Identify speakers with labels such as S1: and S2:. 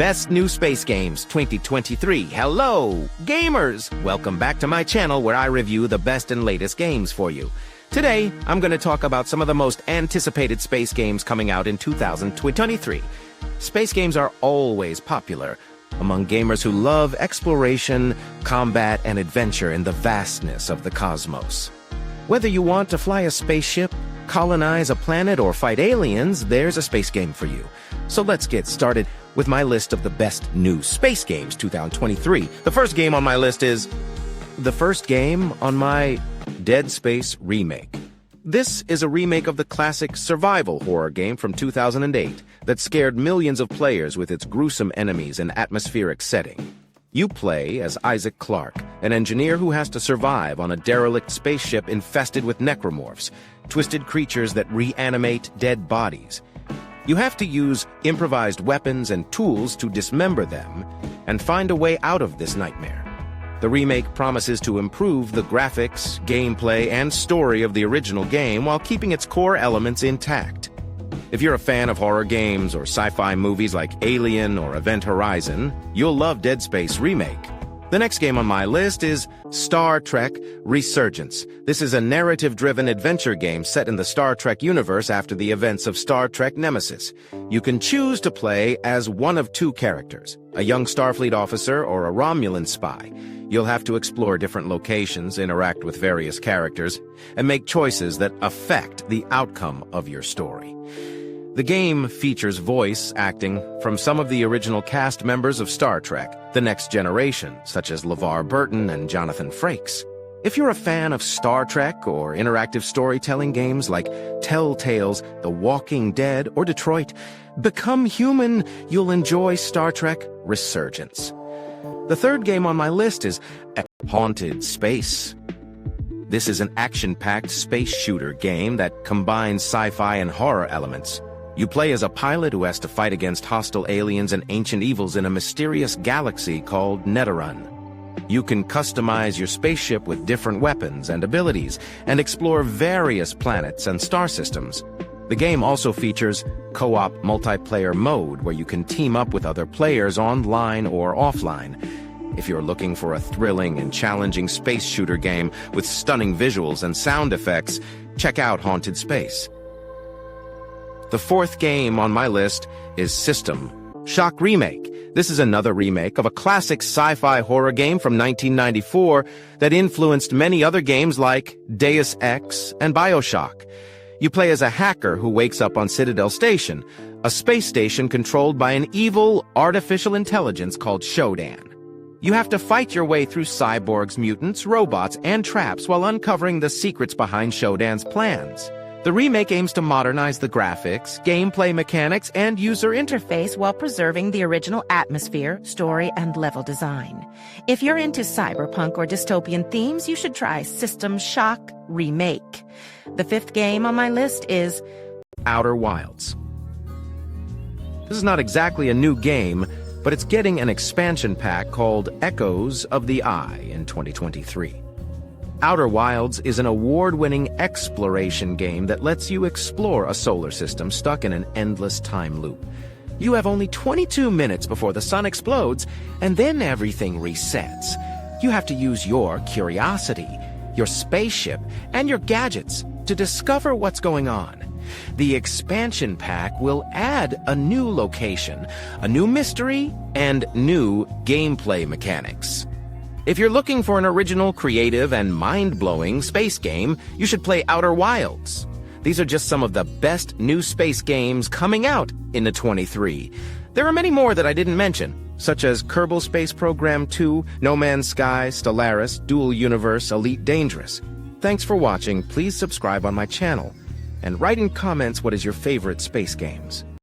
S1: Best New Space Games 2023. Hello, gamers! Welcome back to my channel where I review the best and latest games for you. Today, I'm going to talk about some of the most anticipated space games coming out in 2023. Space games are always popular among gamers who love exploration, combat, and adventure in the vastness of the cosmos. Whether you want to fly a spaceship, colonize a planet, or fight aliens, there's a space game for you. So let's get started with my list of the best new space games 2023. The first game on my list is Dead Space Remake. This is a remake of the classic survival horror game from 2008 that scared millions of players with its gruesome enemies and atmospheric setting. You play as Isaac Clarke, an engineer who has to survive on a derelict spaceship infested with necromorphs, twisted creatures that reanimate dead bodies. You have to use improvised weapons and tools to dismember them and find a way out of this nightmare. The remake promises to improve the graphics, gameplay, and story of the original game while keeping its core elements intact. If you're a fan of horror games or sci-fi movies like Alien or Event Horizon, you'll love Dead Space Remake. The next game on my list is Star Trek Resurgence. This is a narrative-driven adventure game set in the Star Trek universe after the events of Star Trek Nemesis. You can choose to play as one of two characters, a young Starfleet officer or a Romulan spy. You'll have to explore different locations, interact with various characters, and make choices that affect the outcome of your story. The game features voice acting from some of the original cast members of Star Trek: The Next Generation, such as LeVar Burton and Jonathan Frakes. If you're a fan of Star Trek or interactive storytelling games like Telltale's The Walking Dead or Detroit Become Human, you'll enjoy Star Trek Resurgence. The third game on my list is Haunted Space. This is an action-packed space shooter game that combines sci-fi and horror elements. You play as a pilot who has to fight against hostile aliens and ancient evils in a mysterious galaxy called Netarun. You can customize your spaceship with different weapons and abilities and explore various planets and star systems. The game also features co-op multiplayer mode where you can team up with other players online or offline. If you're looking for a thrilling and challenging space shooter game with stunning visuals and sound effects, check out Haunted Space. The fourth game on my list is System Shock Remake. This is another remake of a classic sci-fi horror game from 1994 that influenced many other games like Deus Ex and BioShock. You play as a hacker who wakes up on Citadel Station, a space station controlled by an evil artificial intelligence called Shodan. You have to fight your way through cyborgs, mutants, robots, and traps while uncovering the secrets behind Shodan's plans. The remake aims to modernize the graphics, gameplay mechanics, and user interface while preserving the original atmosphere, story, and level design. If you're into cyberpunk or dystopian themes, you should try System Shock Remake. The fifth game on my list is Outer Wilds. This is not exactly a new game, but it's getting an expansion pack called Echoes of the Eye in 2023. Outer Wilds is an award-winning exploration game that lets you explore a solar system stuck in an endless time loop. You have only 22 minutes before the sun explodes, and then everything resets. You have to use your curiosity, your spaceship, and your gadgets to discover what's going on. The expansion pack will add a new location, a new mystery, and new gameplay mechanics. If you're looking for an original, creative, and mind-blowing space game, you should play Outer Wilds. These are just some of the best new space games coming out in the 23. There are many more that I didn't mention, such as Kerbal Space Program 2, No Man's Sky, Stellaris, Dual Universe, Elite Dangerous. Thanks for watching. Please subscribe on my channel and write in comments what is your favorite space games.